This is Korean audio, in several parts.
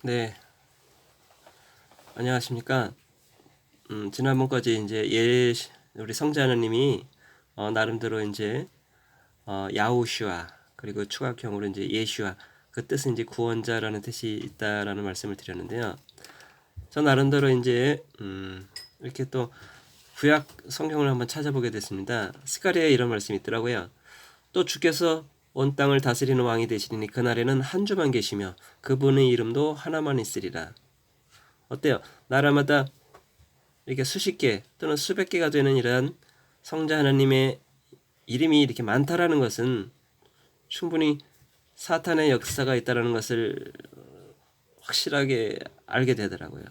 네, 안녕하십니까. 지난번까지 이제 우리 성자 하나님이 나름대로 이제 야후슈아 그리고 추가형으로 이제 예슈아 그 뜻은 이제 구원자라는 뜻이 있다라는 말씀을 드렸는데요. 저 나름대로 이제 이렇게 또 구약 성경을 한번 찾아보게 됐습니다. 스가랴에 이런 말씀이 있더라고요. 또 주께서 온 땅을 다스리는 왕이 되시리니 그날에는 한 주만 계시며 그분의 이름도 하나만 있으리라. 어때요? 나라마다 이렇게 수십 개 또는 수백 개가 되는 이러한 성자 하나님의 이름이 이렇게 많다라는 것은 충분히 사탄의 역사가 있다라는 것을 확실하게 알게 되더라고요.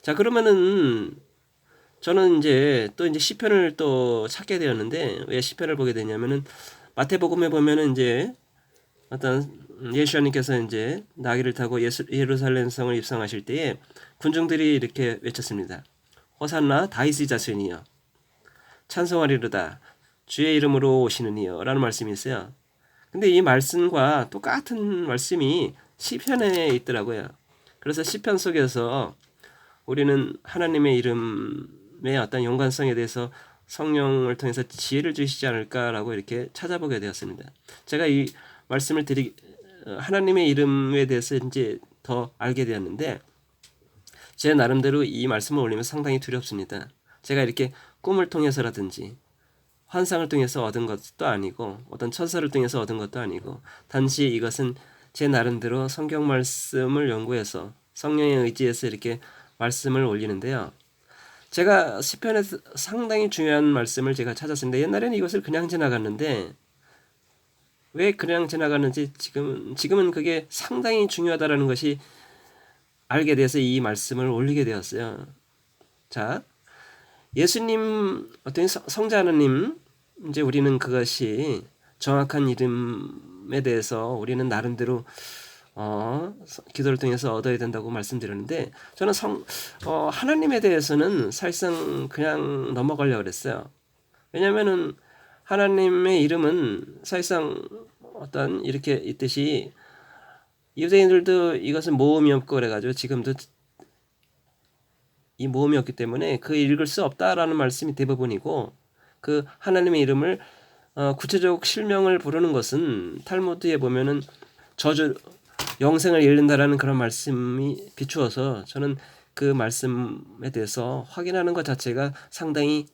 자, 그러면은 저는 이제 시편을 또 찾게 되었는데 왜 시편을 보게 되냐면은 마태복음에 보면은 이제 어떤 예수님께서 이제 나귀를 타고 예루살렘 성을 입성하실 때에 군중들이 이렇게 외쳤습니다. 호산나 다윗의 자손이여 찬송하리로다 주의 이름으로 오시는 이여 라는 말씀이 있어요. 근데 이 말씀과 똑같은 말씀이 시편에 있더라고요. 그래서 시편 속에서 우리는 하나님의 이름의 어떤 연관성에 대해서 성령을 통해서 지혜를 주시지 않을까라고 이렇게 찾아보게 되었습니다. 제가 이 말씀을 하나님의 이름에 대해서 이제 더 알게 되었는데 제 나름대로 이 말씀을 올리면서 상당히 두렵습니다. 제가 이렇게 꿈을 통해서라든지 환상을 통해서 얻은 것도 아니고 어떤 천사를 통해서 얻은 것도 아니고 단지 이것은 제 나름대로 성경 말씀을 연구해서 성령의 의지에서 이렇게 말씀을 올리는데요. 제가 시편에서 상당히 중요한 말씀을 제가 찾았습니다. 옛날에는 이것을 그냥 지나갔는데 왜 그냥 지나갔는지 지금은 그게 상당히 중요하다라는 것이 알게 돼서 이 말씀을 올리게 되었어요. 자, 예수님 어떤 성자 하나님 이제 우리는 그것이 정확한 이름에 대해서 우리는 나름대로 기도를 통해서 얻어야 된다고 말씀드렸는데 저는 하나님에 대해서는 사실상 그냥 넘어가려고 그랬어요. 왜냐면은 하나님의 이름은 사실상 어떤 이렇게 있듯이 유대인들도 이것은 모음이 없고 그래가지고 지금도 이 모음이 없기 때문에 그 읽을 수 없다라는 말씀이 대부분이고 그 하나님의 이름을 구체적 실명을 부르는 것은 탈무드에 보면은 저주 영생을 잃는다라는 그런 말씀이 비추어서 저는 그 말씀에 대해서 확인하는 것 자체가 상당히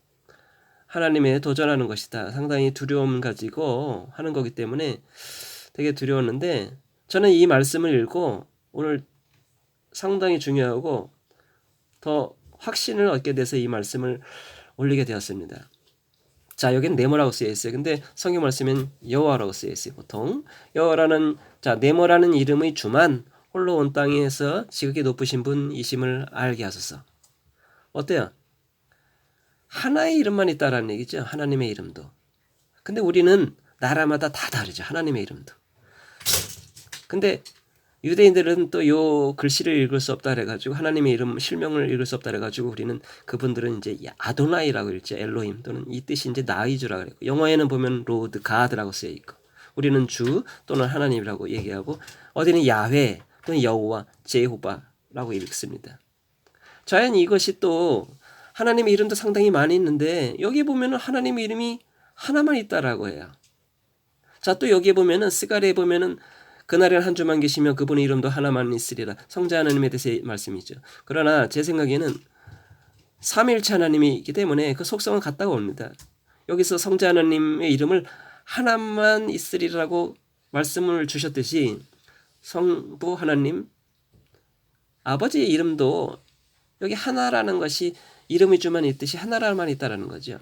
하나님에 도전하는 것이다. 상당히 두려움 가지고 하는 거기 때문에 되게 두려웠는데 저는 이 말씀을 읽고 오늘 상당히 중요하고 더 확신을 얻게 돼서 이 말씀을 올리게 되었습니다. 자, 여기는 네모라고 쓰여 있어요. 근데 성경 말씀은 여호와라고 쓰여 있어요. 보통 여호와라는 네모라는 이름의 주만 홀로 온 땅에서 지극히 높으신 분이심을 알게 하소서. 어때요? 하나의 이름만 있다라는 얘기죠. 하나님의 이름도. 근데 우리는 나라마다 다 다르죠. 하나님의 이름도. 근데 유대인들은 또 요 글씨를 읽을 수 없다 그래가지고 하나님의 이름 실명을 읽을 수 없다 그래가지고 우리는 그분들은 이제 아도나이라고 읽죠. 엘로힘 또는 이 뜻이 이제 나이주라고 그랬고 영어에는 보면 로드 가드라고 쓰여 있고 우리는 주 또는 하나님이라고 얘기하고 어디는 야훼 또는 여호와 제호바라고 읽습니다. 자연 이것이 또 하나님의 이름도 상당히 많이 있는데 여기 보면은 하나님의 이름이 하나만 있다라고 해요. 자, 또 여기에 보면은 스가랴에 보면은 그날에는 한 주만 계시며 그분의 이름도 하나만 있으리라. 성자 하나님에 대해서 말씀이죠. 그러나 제 생각에는 삼위일체 하나님이 있기 때문에 그 속성은 같다고 봅니다. 여기서 성자 하나님의 이름을 하나만 있으리라고 말씀을 주셨듯이 성부 하나님 아버지의 이름도 여기 하나라는 것이 이름의 주만 있듯이 하나라만 있다라는 거죠.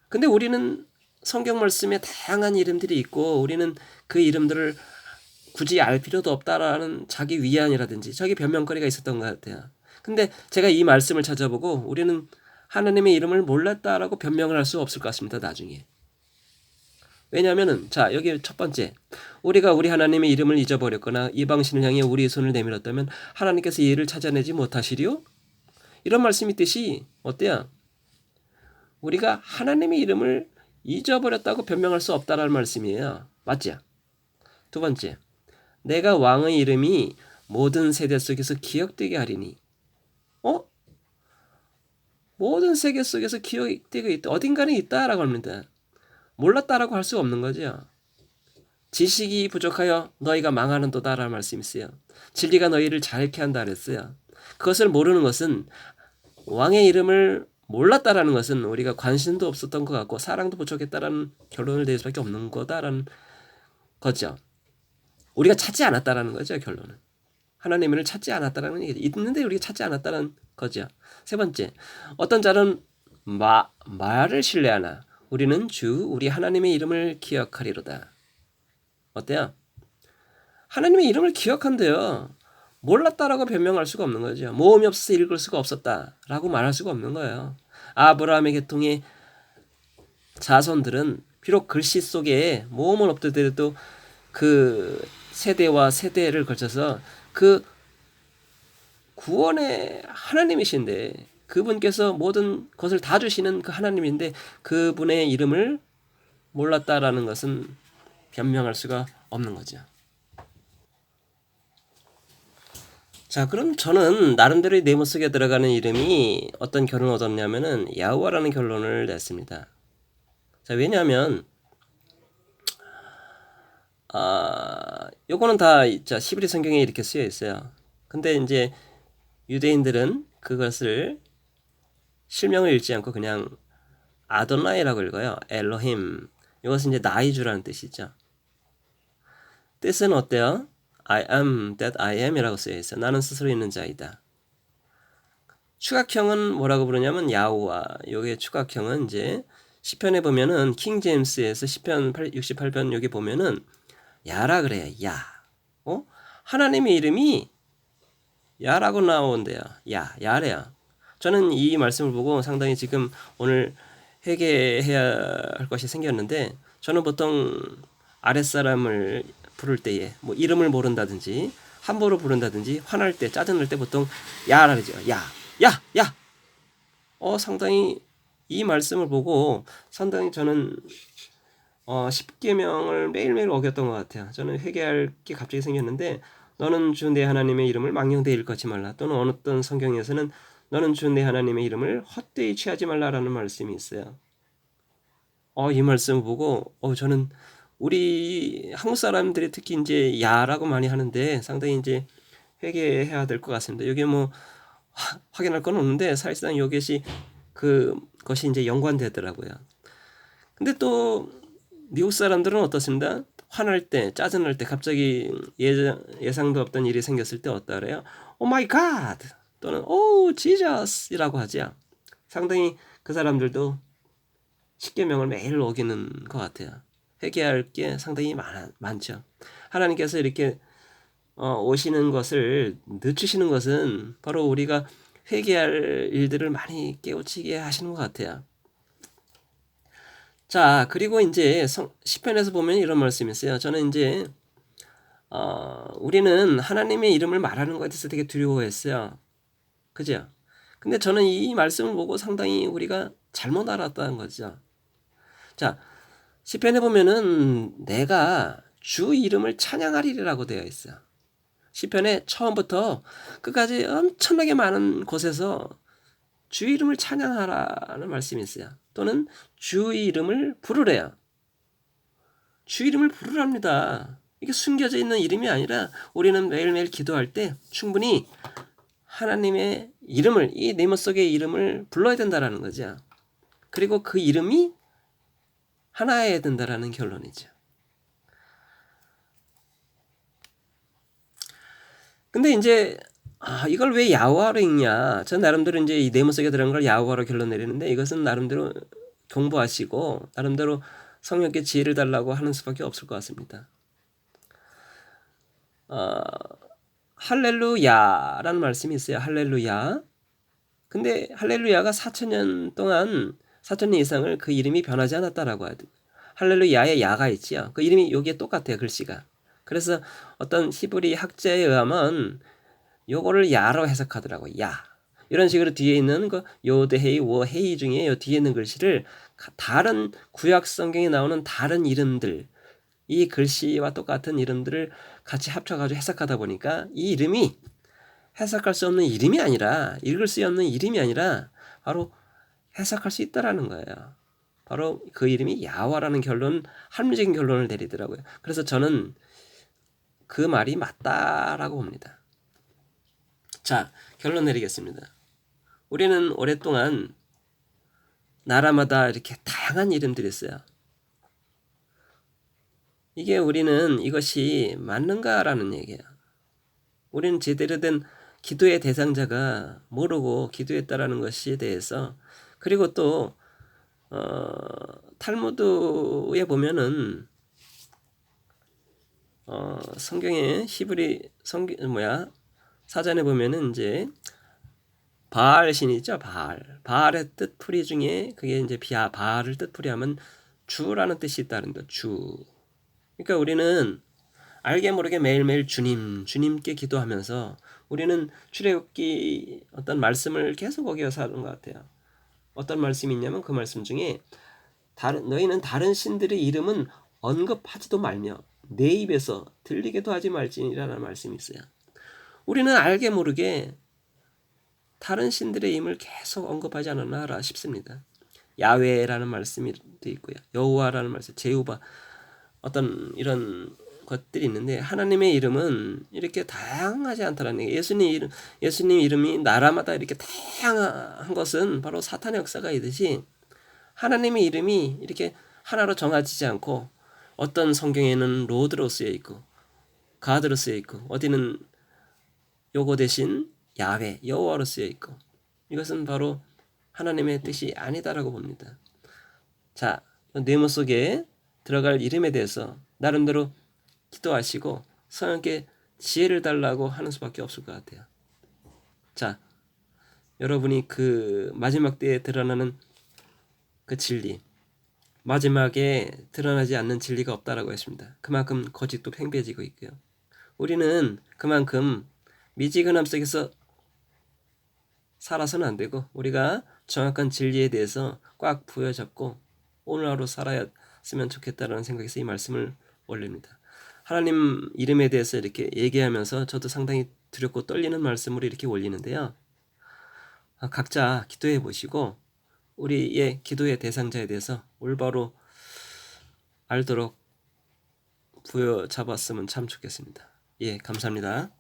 근데 우리는 성경 말씀에 다양한 이름들이 있고 우리는 그 이름들을 굳이 알 필요도 없다라는 자기 위안이라든지 자기 변명거리가 있었던 것 같아요. 근데 제가 이 말씀을 찾아보고 우리는 하나님의 이름을 몰랐다라고 변명을 할 수 없을 것 같습니다. 나중에. 왜냐하면은 자 여기 첫 번째 우리가 우리 하나님의 이름을 잊어버렸거나 이방신을 향해 우리의 손을 내밀었다면 하나님께서 이를 찾아내지 못하시리요? 이런 말씀이 있듯이 어때요? 우리가 하나님의 이름을 잊어버렸다고 변명할 수 없다라는 말씀이에요. 맞죠? 두 번째 내가 왕의 이름이 모든 세대 속에서 기억되게 하리니. 어? 모든 세계 속에서 기억되고 있다. 어딘가는 있다라고 합니다. 몰랐다라고 할 수 없는 거죠. 지식이 부족하여 너희가 망하는도다라는 말씀이 있어요. 진리가 너희를 자유케 한다 그랬어요. 그것을 모르는 것은 왕의 이름을 몰랐다라는 것은 우리가 관심도 없었던 것 같고 사랑도 부족했다라는 결론을 내릴 수밖에 없는 거다라는 거죠. 우리가 찾지 않았다라는 거죠. 결론은. 하나님을 찾지 않았다라는 얘기죠. 있는데 우리가 찾지 않았다는 거죠. 세 번째, 어떤 자는 말을 신뢰하나 우리는 주 우리 하나님의 이름을 기억하리로다. 어때요? 하나님의 이름을 기억한대요. 몰랐다라고 변명할 수가 없는 거죠. 모험이 없어서 읽을 수가 없었다라고 말할 수가 없는 거예요. 아브라함의 계통의 자손들은 비록 글씨 속에 모험은 없더라도 그 세대와 세대를 거쳐서 그 구원의 하나님이신데 그분께서 모든 것을 다 주시는 그 하나님인데 그분의 이름을 몰랐다라는 것은 변명할 수가 없는 거죠. 자, 그럼 저는 나름대로 내 머릿속에 들어가는 이름이 어떤 결론을 얻었냐면은 야호와라는 결론을 냈습니다. 자, 왜냐하면 요거는 다 자, 히브리 성경에 이렇게 쓰여 있어요. 근데 이제 유대인들은 그것을 실명을 읽지 않고 그냥 아도나이라고 읽어요. 엘로힘. 이것은 이제 나의 주라는 뜻이죠. 뜻은 어때요? I am that I am이라고 쓰여 있어요. 나는 스스로 있는 자이다. 추각형은 뭐라고 부르냐면 야호와. 요게 추각형은 이제 시편에 보면은 킹 제임스에서 시편 68편 여기 보면은 야라 그래요. 야. 하나님의 이름이 야라고 나온대요. 야래요. 저는 이 말씀을 보고 상당히 지금 오늘 회개해야 할 것이 생겼는데 저는 보통 아랫사람을 부를 때에 뭐 이름을 모른다든지 함부로 부른다든지 화날 때 짜증날 때 보통 야라 그러죠. 야. 상당히 이 말씀을 보고 상당히 저는 10계명을 매일매일 어겼던 것 같아요. 저는 회개할 게 갑자기 생겼는데 너는 주 내 하나님의 이름을 망령되이 일컫지 말라. 또는 어떤 성경에서는 너는 주 내 하나님의 이름을 헛되이 취하지 말라라는 말씀이 있어요. 이 말씀을 보고 저는 우리 한국 사람들이 특히 이제 야라고 많이 하는데 상당히 이제 회개해야 될 것 같습니다. 여기 뭐 확인할 건 없는데 사실상 이것이 그것이 이제 연관되더라고요. 근데 또 미국 사람들은 어떻습니까? 화날 때, 짜증날 때 갑자기 예상도 없던 일이 생겼을 때 어떠 그래요? 오 마이 갓 또는 오 지저스이라고 하죠. 상당히 그 사람들도 십계명을 매일 어기는 것 같아요. 회개할 게 상당히 많죠. 하나님께서 이렇게 오시는 것을 늦추시는 것은 바로 우리가 회개할 일들을 많이 깨우치게 하시는 것 같아요. 자, 그리고 이제 시편에서 보면 이런 말씀이 있어요. 저는 이제 우리는 하나님의 이름을 말하는 것에 대해서 되게 두려워했어요. 그죠? 근데 저는 이 말씀을 보고 상당히 우리가 잘못 알았다는 거죠. 자, 시편에 보면은 내가 주 이름을 찬양하리라고 되어 있어요. 시편에 처음부터 끝까지 엄청나게 많은 곳에서 주 이름을 찬양하라는 말씀이 있어요. 또는 주 이름을 부르래요. 주 이름을 부르랍니다. 이게 숨겨져 있는 이름이 아니라 우리는 매일매일 기도할 때 충분히 하나님의 이름을 이 내 머릿속의 이름을 불러야 된다라는 거죠. 그리고 그 이름이 하나여야 된다라는 결론이죠. 근데 이제 이걸 왜 야호와로 읽냐? 전 나름대로 이제 이 네모 속에 들어간 걸 야호와로 결론 내리는데 이것은 나름대로 공부하시고 나름대로 성령께 지혜를 달라고 하는 수밖에 없을 것 같습니다. 할렐루야라는 말씀이 있어요. 할렐루야. 근데 할렐루야가 4,000년 동안 4,000년 이상을 그 이름이 변하지 않았다라고 하죠. 할렐루야에 야가 있지요. 그 이름이 여기에 똑같아요. 글씨가. 그래서 어떤 히브리 학자에 의하면 요거를 야로 해석하더라고요. 야. 이런 식으로 뒤에 있는 그 요드헤이, 워헤이 중에 요 뒤에 있는 글씨를 다른 구약 성경에 나오는 다른 이름들 이 글씨와 똑같은 이름들을 같이 합쳐가지고 해석하다 보니까 이 이름이 해석할 수 없는 이름이 아니라, 읽을 수 없는 이름이 아니라 바로 해석할 수 있다라는 거예요. 바로 그 이름이 야훼와라는 합리적인 결론을 내리더라고요. 그래서 저는 그 말이 맞다라고 봅니다. 자, 결론 내리겠습니다. 우리는 오랫동안 나라마다 이렇게 다양한 이름들이 있어요. 이게 우리는 이것이 맞는가라는 얘기예요. 우리는 제대로 된 기도의 대상자가 모르고 기도했다라는 것에 대해서, 그리고 또 탈무드에 보면은 성경에 히브리 사전에 보면은 이제 바알 신이 있죠. 바알의 뜻풀이 중에 그게 이제 바알을 뜻풀이하면 주라는 뜻이 있다는 거. 주. 그러니까 우리는 알게 모르게 매일매일 주님께 기도하면서 우리는 출애굽기 어떤 말씀을 계속 어겨서 하는 것 같아요. 어떤 말씀이 있냐면 그 말씀 중에 너희는 다른 신들의 이름은 언급하지도 말며 내 입에서 들리게도 하지 말지니라는 말씀이 있어요. 우리는 알게 모르게 다른 신들의 이름을 계속 언급하지 않았나 싶습니다. 야훼라는 말씀이 있고요. 여호와라는 말씀, 제후바, 어떤 이런 것들이 있는데 하나님의 이름은 이렇게 다양하지 않다는 얘기예요. 예수님 이름이 나라마다 이렇게 다양한 것은 바로 사탄의 역사가 있듯이 하나님의 이름이 이렇게 하나로 정해지지 않고 어떤 성경에는 로드로 쓰여 있고 가드로 쓰여 있고 어디는 요거 대신 야훼, 여호와로 쓰여 있고 이것은 바로 하나님의 뜻이 아니다라고 봅니다. 자, 네모 속에 들어갈 이름에 대해서 나름대로 기도하시고 성령께 지혜를 달라고 하는 수밖에 없을 것 같아요. 자, 여러분이 그 마지막 때에 드러나는 그 진리, 마지막에 드러나지 않는 진리가 없다라고 했습니다. 그만큼 거짓도 팽배해지고 있고요. 우리는 그만큼 미지근함 속에서 살아서는 안 되고 우리가 정확한 진리에 대해서 꽉 부여잡고 오늘 하루 살아야으면 좋겠다라는 생각에서 이 말씀을 올립니다. 하나님 이름에 대해서 이렇게 얘기하면서 저도 상당히 두렵고 떨리는 말씀으로 이렇게 올리는데요. 각자 기도해 보시고 우리의 기도의 대상자에 대해서 올바로 알도록 부여잡았으면 참 좋겠습니다. 예, 감사합니다.